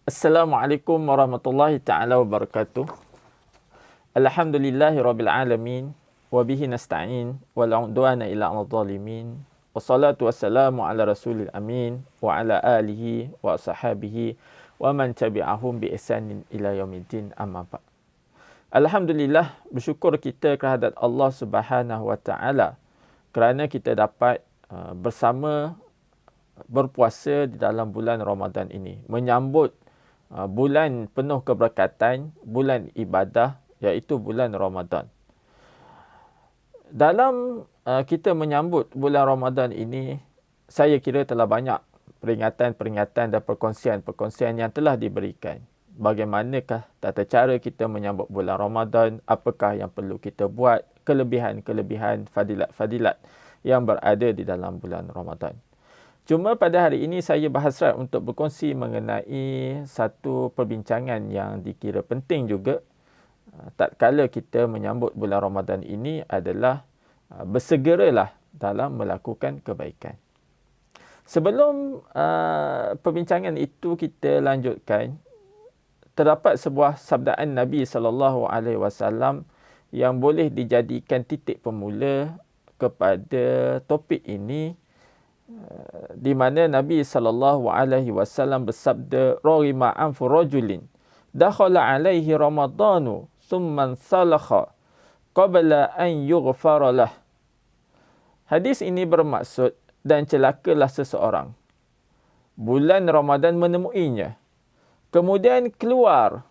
Assalamualaikum warahmatullahi taala wabarakatuh. Alhamdulillahi rabbil alamin wa bihi nasta'in wa la udwana illa 'alal zalimin. Wassalatu wassalamu ala rasulil amin wa ala alihi wa ashabihi wa man tabi'ahum bi ihsanin ila yaumiddin, amma ba'd. Alhamdulillah, bersyukur kita kehadrat Allah Subhanahu wa taala kerana kita dapat bersama berpuasa di dalam bulan Ramadan ini, menyambut bulan penuh keberkatan, bulan ibadah, iaitu bulan Ramadan. Dalam kita menyambut bulan Ramadan ini, saya kira telah banyak peringatan-peringatan dan perkongsian-perkongsian yang telah diberikan. Bagaimanakah tata cara kita menyambut bulan Ramadan, apakah yang perlu kita buat, kelebihan-kelebihan, fadilat-fadilat yang berada di dalam bulan Ramadan. Cuma pada hari ini saya berhasrat untuk berkongsi mengenai satu perbincangan yang dikira penting juga tatkala kita menyambut bulan Ramadan ini adalah bersegeralah dalam melakukan kebaikan. Sebelum perbincangan itu kita lanjutkan, terdapat sebuah sabdaan Nabi SAW yang boleh dijadikan titik pemula kepada topik ini, di mana Nabi SAW bersabda, "Ragima anfu rajulin dakhala alaihi ramadanu thumma salakha qabla an yughfara lah." Hadis ini bermaksud, dan celakalah seseorang, bulan Ramadan menemuinya, kemudian keluar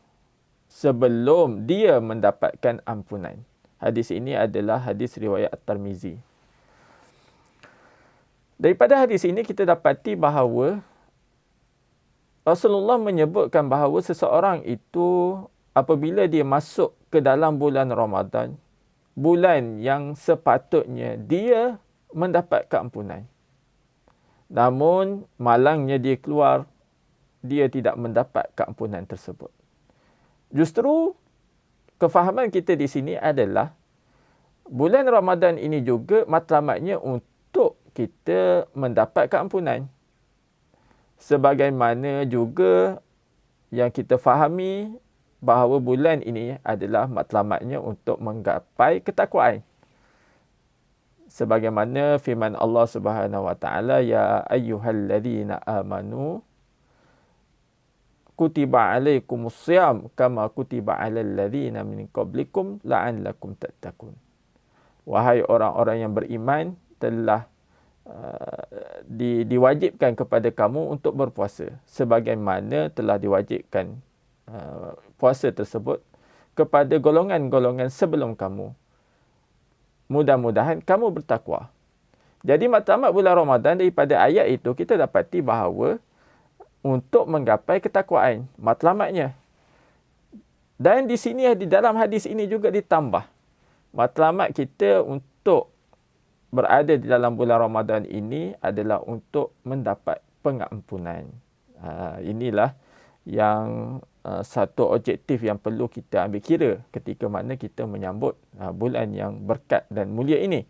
sebelum dia mendapatkan ampunan. Hadis ini adalah hadis riwayat At-Tirmizi. Daripada hadis ini kita dapati bahawa Rasulullah menyebutkan bahawa seseorang itu apabila dia masuk ke dalam bulan Ramadan, bulan yang sepatutnya dia mendapat keampunan, namun malangnya dia keluar, dia tidak mendapat keampunan tersebut. Justru kefahaman kita di sini adalah bulan Ramadan ini juga matlamatnya untuk kita mendapat keampunan. Sebagaimana juga yang kita fahami bahawa bulan ini adalah matlamatnya untuk menggapai ketakwaan. Sebagaimana firman Allah Subhanahu wa taala, "Ya ayyuhalladzina amanu kutiba alaikumussyam kama kutiba alal ladzina min qablikum la'allakum tattaqun." Wahai orang-orang yang beriman, telah diwajibkan kepada kamu untuk berpuasa sebagaimana telah diwajibkan puasa tersebut kepada golongan-golongan sebelum kamu. Mudah-mudahan kamu bertakwa. Jadi matlamat bulan Ramadan, daripada ayat itu kita dapati bahawa untuk menggapai ketakwaan matlamatnya. Dan di sini, di dalam hadis ini juga ditambah matlamat kita untuk berada di dalam bulan Ramadan ini adalah untuk mendapat pengampunan. Inilah yang satu objektif yang perlu kita ambil kira ketika mana kita menyambut bulan yang berkat dan mulia ini.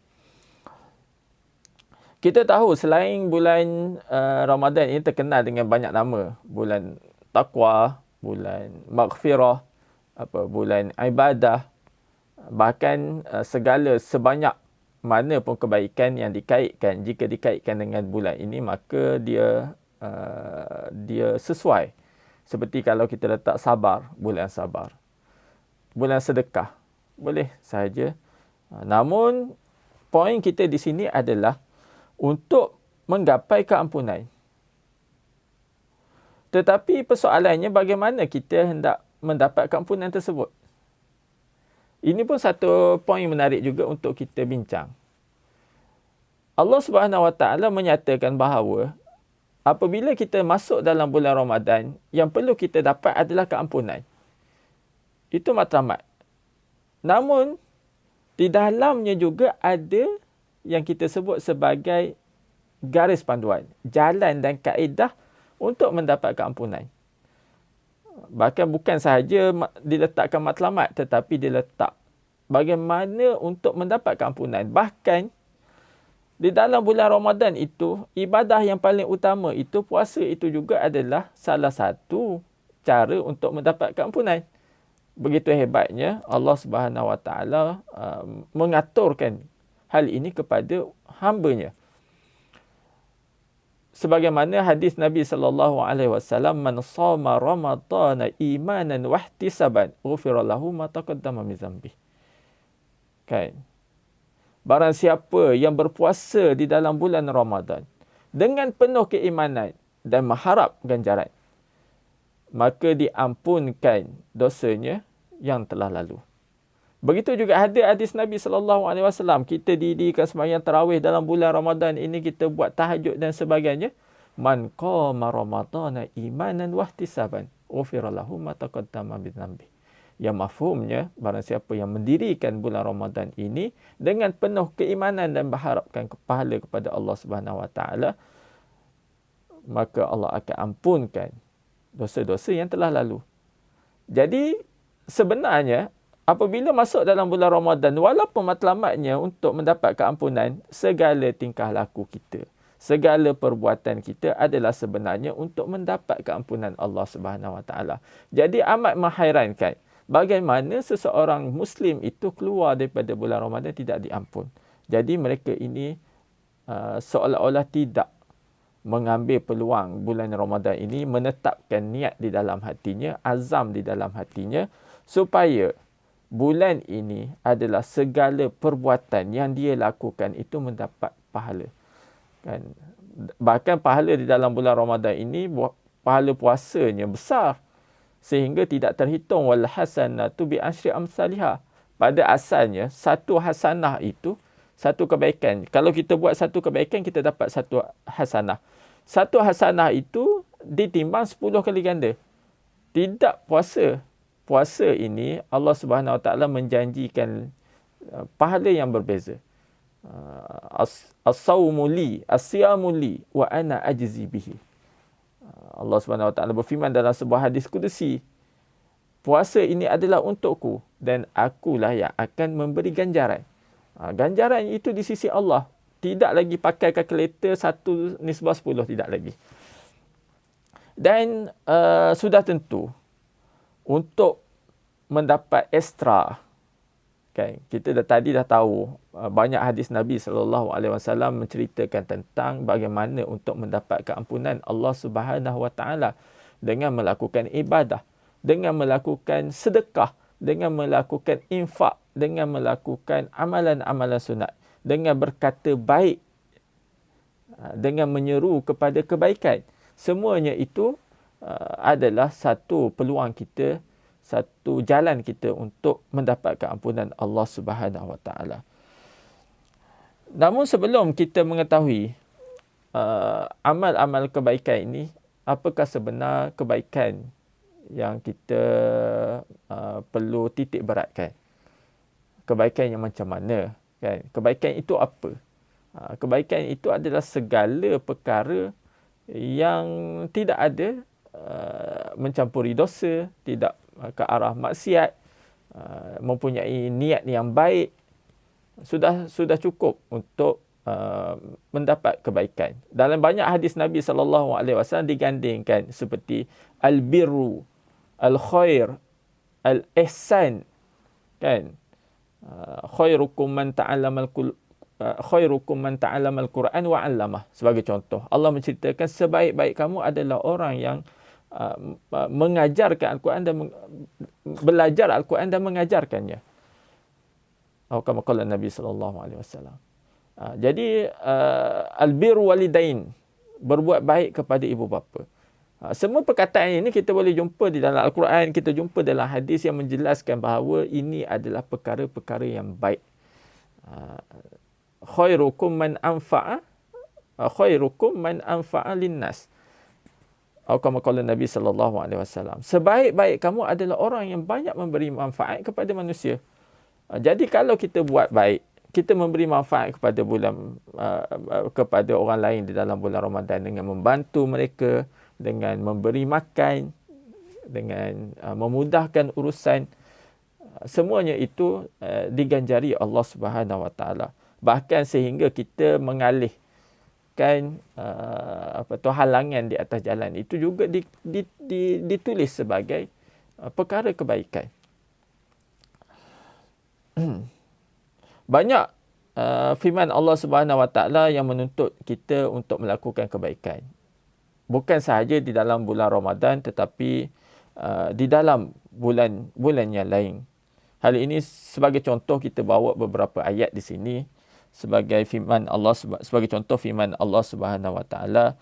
Kita tahu selain bulan Ramadan ini terkenal dengan banyak nama. Bulan taqwa, bulan maghfirah, bulan ibadah, bahkan segala sebanyak mana pun kebaikan yang dikaitkan, jika dikaitkan dengan bulan ini, maka dia sesuai. Seperti kalau kita letak sabar, bulan sabar. Bulan sedekah, boleh sahaja. Namun, poin kita di sini adalah untuk menggapai keampunan. Tetapi persoalannya, bagaimana kita hendak mendapat keampunan tersebut? Ini pun satu poin menarik juga untuk kita bincang. Allah Subhanahu Wa Taala menyatakan bahawa apabila kita masuk dalam bulan Ramadan, yang perlu kita dapat adalah keampunan. Itu matlamat. Namun, di dalamnya juga ada yang kita sebut sebagai garis panduan, jalan dan kaedah untuk mendapat keampunan. Bahkan bukan sahaja diletakkan matlamat, tetapi diletak bagaimana untuk mendapat keampunan. Bahkan di dalam bulan Ramadan itu, ibadah yang paling utama itu, puasa itu juga adalah salah satu cara untuk mendapat keampunan. Begitu hebatnya Allah Subhanahu Wa Taala mengaturkan hal ini kepada hamba-Nya. Sebagaimana hadis Nabi sallallahu alaihi wasallam, "Man shama ramadhana imanan wa ihtisaban, ghufira lahu ma taqaddama min dhanbi." Kan? Barang siapa yang berpuasa di dalam bulan Ramadan dengan penuh keimanan dan mengharap ganjaran, maka diampunkan dosanya yang telah lalu. Begitu juga ada hadis Nabi sallallahu alaihi wasallam, kita didirikan sembahyang tarawih dalam bulan Ramadan ini, kita buat tahajud dan sebagainya. Man qama ramadhana imanan wa ihtisaban, ghufira lahu ma taqaddama min dhanbi. Yang mafhumnya, barang siapa yang mendirikan bulan Ramadan ini dengan penuh keimanan dan berharapkan pahala kepada Allah Subhanahu Wa Taala, maka Allah akan ampunkan dosa-dosa yang telah lalu. Jadi sebenarnya apabila masuk dalam bulan Ramadan, walaupun matlamatnya untuk mendapat keampunan, segala tingkah laku kita, segala perbuatan kita adalah sebenarnya untuk mendapat keampunan Allah Subhanahu Wa Taala. Jadi amat menghairankan bagaimana seseorang Muslim itu keluar daripada bulan Ramadan tidak diampun. Jadi mereka ini seolah-olah tidak mengambil peluang bulan Ramadan ini, menetapkan niat di dalam hatinya, azam di dalam hatinya, supaya bulan ini adalah segala perbuatan yang dia lakukan itu mendapat pahala. Kan? Bahkan pahala di dalam bulan Ramadan ini, pahala puasanya besar, sehingga tidak terhitung. Wal hasanatu bi asyri amsalihah. Pada asalnya, satu hasanah itu satu kebaikan. Kalau kita buat satu kebaikan, kita dapat satu hasanah. Satu hasanah itu ditimbang 10 kali ganda. Tidak puasa. Puasa ini Allah Subhanahu Wa Taala menjanjikan pahala yang berbeza. As-sawmu li, as-siyamu li wa ana ajzi bihi. Allah Subhanahu Wa Taala berfirman dalam sebuah hadis kudusi, puasa ini adalah untukku dan akulah yang akan memberi ganjaran. Ganjaran itu di sisi Allah. Tidak lagi pakai kalkulator 1/10, tidak lagi. Dan sudah tentu, untuk mendapat ekstra, kan, kita tadi dah tahu banyak hadis Nabi SAW menceritakan tentang bagaimana untuk mendapat keampunan Allah Subhanahu Wa Taala dengan melakukan ibadah, dengan melakukan sedekah, dengan melakukan infak, dengan melakukan amalan-amalan sunat, dengan berkata baik, dengan menyeru kepada kebaikan. Semuanya itu adalah satu peluang kita, satu jalan kita untuk mendapat keampunan Allah Subhanahu Wa Taala. Namun sebelum kita mengetahui amal-amal kebaikan ini, apakah sebenar kebaikan yang kita perlu titik beratkan? Kebaikan yang macam mana? Kan? Kebaikan itu apa? Kebaikan itu adalah segala perkara yang tidak ada mencampuri dosa, tidak ke arah maksiat, mempunyai niat yang baik, sudah cukup untuk mendapat kebaikan. Dalam banyak hadis Nabi SAW digandingkan seperti al-birru, al-khair, al-ihsan, kan? Khairukum man ta'allama al-Quran wa 'allamah. Sebagai contoh, Allah menceritakan sebaik-baik kamu adalah orang yang mengajarkan Al-Quran dan belajar Al-Quran dan mengajarkannya. Atau kama qala Nabi sallallahu alaihi wasallam. Jadi albir walidain, berbuat baik kepada ibu bapa. Semua perkataan ini kita boleh jumpa di dalam Al-Quran, kita jumpa dalam hadis yang menjelaskan bahawa ini adalah perkara-perkara yang baik. Khairukum man anfa'a linnas. Atau kama qala Nabi sallallahu alaihi wasallam. Sebaik-baik kamu adalah orang yang banyak memberi manfaat kepada manusia. Jadi kalau kita buat baik, kita memberi manfaat kepada kepada orang lain di dalam bulan Ramadan dengan membantu mereka, dengan memberi makan, dengan memudahkan urusan, semuanya itu diganjari Allah Subhanahu Wa Taala. Bahkan sehingga kita mengalih menyebabkan halangan di atas jalan itu juga ditulis sebagai perkara kebaikan. Banyak firman Allah Subhanahu Wa Taala yang menuntut kita untuk melakukan kebaikan. Bukan sahaja di dalam bulan Ramadan, tetapi di dalam bulan yang lain. Hal ini sebagai contoh kita bawa beberapa ayat di sini sebagai firman Allah, sebagai contoh firman Allah Subhanahu Wa Taala.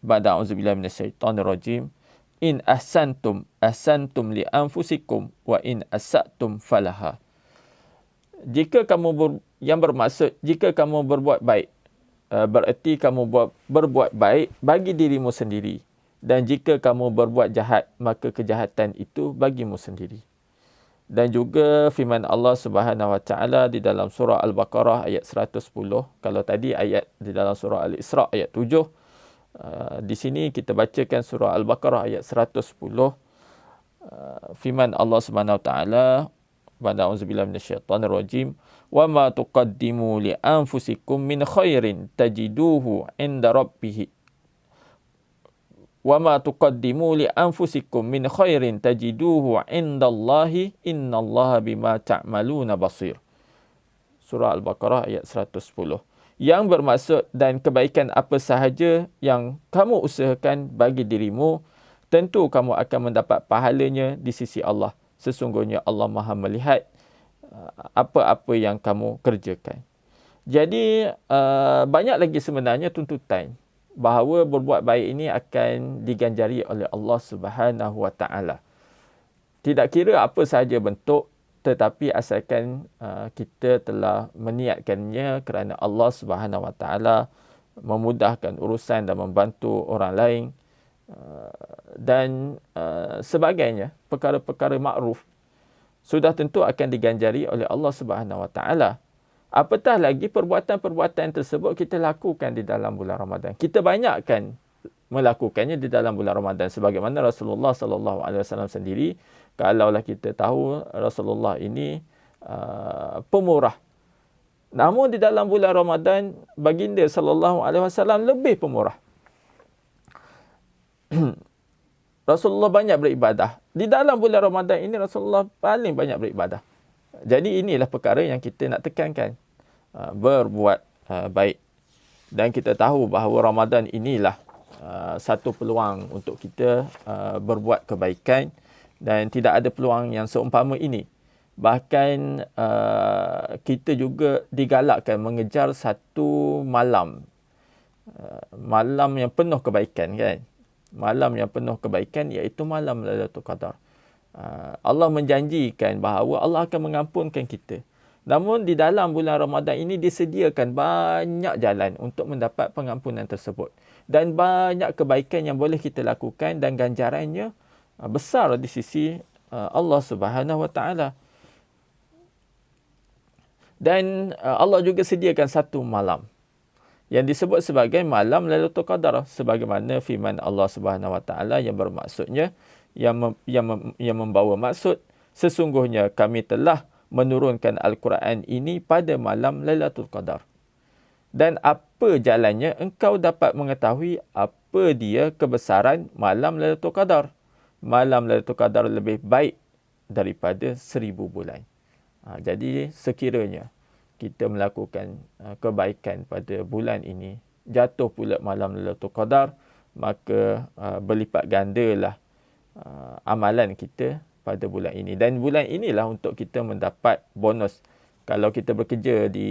Ba'da a'udzubillahi minasyaitonir rajim. In ahsantum li anfusikum wa in asatum falaha. Jika kamu yang bermaksud jika kamu berbuat baik, bererti kamu berbuat baik bagi dirimu sendiri, dan jika kamu berbuat jahat, maka kejahatan itu bagimu sendiri. Dan juga firman Allah Subhanahu Wa Taala di dalam surah Al-Baqarah ayat 110. Kalau tadi ayat di dalam surah Al-Isra ayat 7, di sini kita bacakan surah Al-Baqarah ayat 110. Firman Allah Subhanahu Wa Taala, ba'da a'udzubillahi minasyaitonir rajim, wa ma tuqaddimu li anfusikum min khairin tajiduhu 'inda rabbih wa ma tuqaddimu li anfusikum min khairin tajiduhu 'indallahi innallaha bima ta'maluna basir. Surah Al-Baqarah ayat 110. Yang bermaksud, dan kebaikan apa sahaja yang kamu usahakan bagi dirimu, tentu kamu akan mendapat pahalanya di sisi Allah. Sesungguhnya Allah Maha melihat apa-apa yang kamu kerjakan. Jadi banyak lagi sebenarnya tuntutan bahawa berbuat baik ini akan diganjari oleh Allah Subhanahu Wa Taala. Tidak kira apa sahaja bentuk, tetapi asalkan kita telah meniatkannya kerana Allah Subhanahu Wa Taala memudahkan urusan dan membantu orang lain, dan sebagainya, perkara-perkara makruf, sudah tentu akan diganjari oleh Allah Subhanahu Wa Taala. Apatah lagi perbuatan-perbuatan tersebut kita lakukan di dalam bulan Ramadan. Kita banyakkan melakukannya di dalam bulan Ramadan, sebagaimana Rasulullah sallallahu alaihi wasallam sendiri, kalaulah kita tahu Rasulullah ini pemurah. Namun di dalam bulan Ramadan baginda sallallahu alaihi wasallam lebih pemurah. Rasulullah banyak beribadah. Di dalam bulan Ramadan ini Rasulullah paling banyak beribadah. Jadi inilah perkara yang kita nak tekankan. Berbuat baik. Dan kita tahu bahawa Ramadan inilah satu peluang untuk kita berbuat kebaikan, dan tidak ada peluang yang seumpama ini. Bahkan kita juga digalakkan mengejar satu malam. Malam yang penuh kebaikan, kan? Malam yang penuh kebaikan, iaitu malam Lailatul Qadar. Allah menjanjikan bahawa Allah akan mengampunkan kita. Namun di dalam bulan Ramadan ini disediakan banyak jalan untuk mendapat pengampunan tersebut. Dan banyak kebaikan yang boleh kita lakukan, dan ganjarannya besar di sisi Allah Subhanahu Wa Taala. Dan Allah juga sediakan satu malam yang disebut sebagai malam Lailatul Qadar, sebagaimana firman Allah Subhanahu Wa Taala yang bermaksudnya, yang membawa maksud, sesungguhnya kami telah menurunkan Al-Quran ini pada malam Lailatul Qadar. Dan apa jalannya engkau dapat mengetahui apa dia kebesaran malam Lailatul Qadar. Malam Lailatul Qadar lebih baik daripada 1000 bulan. Jadi sekiranya kita melakukan kebaikan pada bulan ini, jatuh pula malam Lailatul Qadar, maka berlipat gandalah amalan kita pada bulan ini. Dan bulan inilah untuk kita mendapat bonus. Kalau kita bekerja di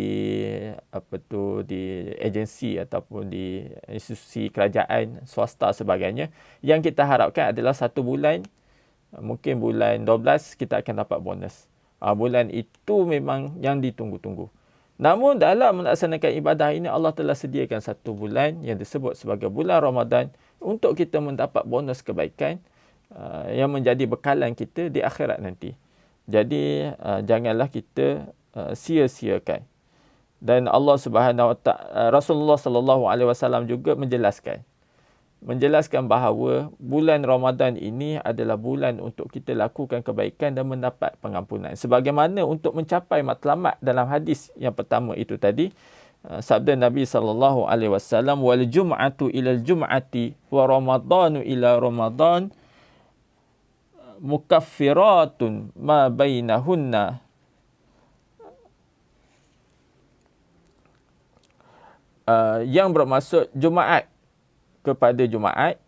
di agensi ataupun di institusi kerajaan, swasta sebagainya, yang kita harapkan adalah satu bulan, mungkin bulan 12 kita akan dapat bonus. Bulan itu memang yang ditunggu-tunggu. Namun dalam melaksanakan ibadah ini, Allah telah sediakan satu bulan yang disebut sebagai bulan Ramadan untuk kita mendapat bonus kebaikan yang menjadi bekalan kita di akhirat nanti. Jadi janganlah kita sia-siakan. Dan Allah Subhanahu Wa Taala, Rasulullah sallallahu alaihi wasallam juga menjelaskan bahawa bulan Ramadan ini adalah bulan untuk kita lakukan kebaikan dan mendapat pengampunan. Sebagaimana untuk mencapai matlamat dalam hadis yang pertama itu tadi, sabda Nabi SAW, wal jum'atu ila al jum'ati wa ramadanu ila ramadan mukaffiratun ma bainahunna. Yang bermaksud Jumaat kepada Jumaat,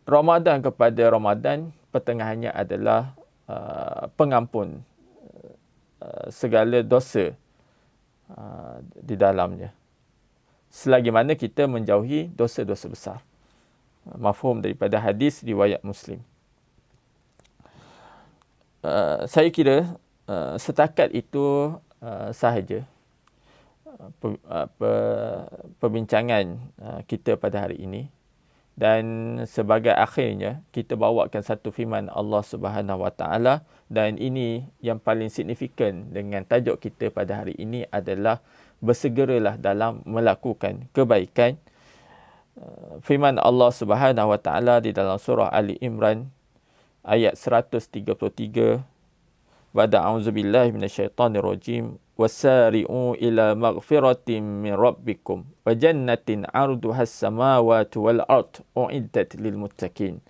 Ramadan kepada Ramadan, pertengahannya adalah pengampun segala dosa di dalamnya. Selagi mana kita menjauhi dosa-dosa besar. Mafhum daripada hadis riwayat Muslim. Saya kira setakat itu sahaja perbincangan kita pada hari ini. Dan sebagai akhirnya, kita bawakan satu firman Allah Subhanahu Wa Taala, dan ini yang paling signifikan dengan tajuk kita pada hari ini adalah bersegeralah dalam melakukan kebaikan. Firman Allah Subhanahu Wa Taala di dalam surah Ali Imran ayat 133, ba'da a'udzubillahi minasyaitonirrajim, wasari'u ila maghfiratin min rabbikum wa jannatin 'arduha as-samawati wal ard u'iddat lil muttaqin.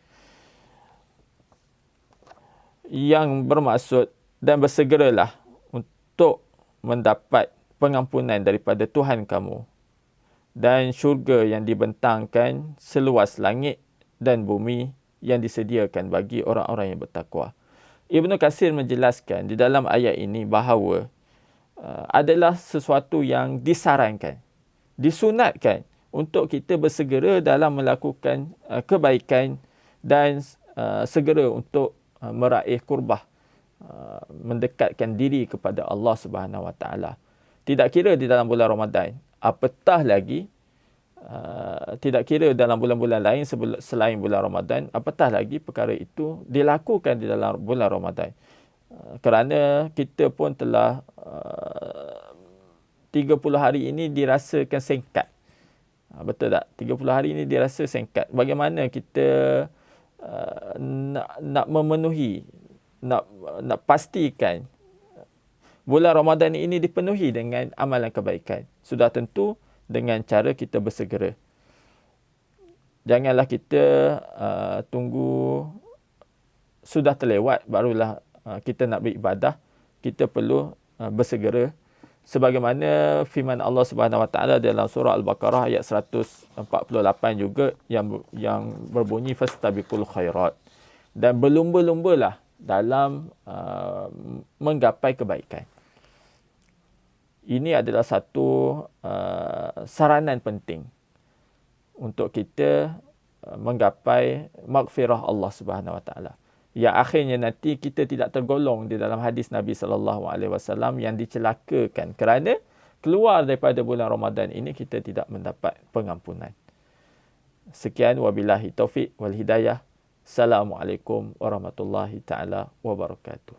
Yang bermaksud, dan bersegeralah untuk mendapat pengampunan daripada Tuhan kamu dan syurga yang dibentangkan seluas langit dan bumi yang disediakan bagi orang-orang yang bertakwa. Ibnu Katsir menjelaskan di dalam ayat ini bahawa adalah sesuatu yang disarankan, disunatkan untuk kita bersegera dalam melakukan kebaikan dan segera untuk meraih kurbah, mendekatkan diri kepada Allah Subhanahu Wa Taala. Tidak kira di dalam bulan Ramadan, apatah lagi tidak kira dalam bulan-bulan lain selain bulan Ramadan, apatah lagi perkara itu dilakukan di dalam bulan Ramadan. Kerana kita pun telah 30 hari ini dirasakan singkat. Betul tak? 30 hari ini dirasa singkat. Bagaimana kita nak memenuhi, nak pastikan bulan Ramadan ini dipenuhi dengan amalan kebaikan? Sudah tentu dengan cara kita bersegera. Janganlah kita tunggu sudah terlewat barulah kita nak beribadah. Kita perlu bersegera. Sebagaimana firman Allah Subhanahu Wa Taala dalam surah Al-Baqarah ayat 148 juga yang berbunyi fastabiqul khairat. Dan berlumba-lumbalah dalam menggapai kebaikan. Ini adalah satu saranan penting untuk kita menggapai maghfirah Allah Subhanahu Wa Taala. Yang akhirnya nanti kita tidak tergolong di dalam hadis Nabi sallallahu alaihi wasallam yang dicelakakan kerana keluar daripada bulan Ramadan ini kita tidak mendapat pengampunan. Sekian, wabillahi taufik wal hidayah. Assalamualaikum warahmatullahi taala wabarakatuh.